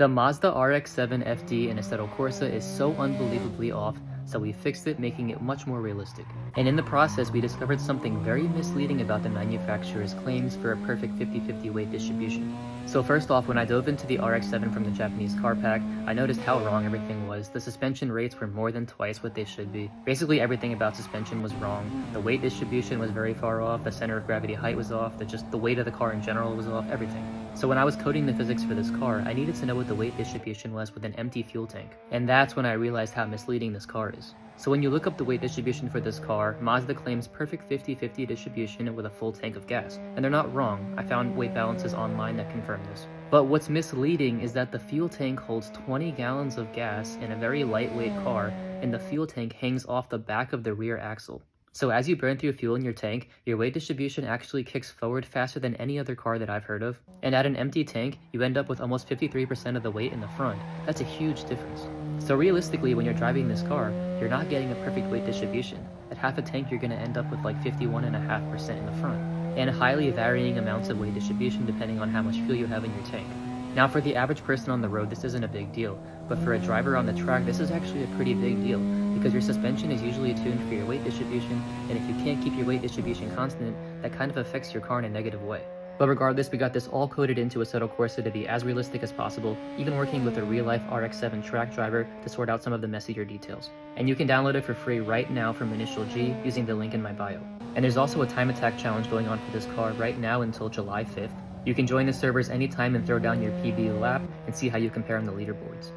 The Mazda RX-7 FD in Assetto Corsa is so unbelievably off, so we fixed it, making it much more realistic. And in the process, we discovered something very misleading about the manufacturer's claims for a perfect 50-50 weight distribution. So first off, when I dove into the RX-7 from the Japanese car pack, I noticed how wrong everything was. The suspension rates were more than twice what they should be. Basically everything about suspension was wrong. The weight distribution was very far off, the center of gravity height was off, the weight of the car in general was off, everything. So when I was coding the physics for this car, I needed to know what the weight distribution was with an empty fuel tank. And that's when I realized how misleading this car is. So when you look up the weight distribution for this car, Mazda claims perfect 50-50 distribution with a full tank of gas. And they're not wrong. I found weight balances online that confirm this. But what's misleading is that the fuel tank holds 20 gallons of gas in a very lightweight car, and the fuel tank hangs off the back of the rear axle. So as you burn through fuel in your tank, your weight distribution actually kicks forward faster than any other car that I've heard of. And at an empty tank, you end up with almost 53% of the weight in the front. That's a huge difference. So realistically, when you're driving this car, you're not getting a perfect weight distribution. At half a tank, you're going to end up with like 51.5% in the front, and highly varying amounts of weight distribution depending on how much fuel you have in your tank. Now for the average person on the road, this isn't a big deal, but for a driver on the track, this is actually a pretty big deal, because your suspension is usually tuned for your weight distribution, and if you can't keep your weight distribution constant, that kind of affects your car in a negative way. But regardless, we got this all coded into Assetto Corsa to be as realistic as possible, even working with a real-life RX-7 track driver to sort out some of the messier details. And you can download it for free right now from Initial G using the link in my bio. And there's also a time attack challenge going on for this car right now until July 5th. You can join the servers anytime and throw down your PB lap and see how you compare on the leaderboards.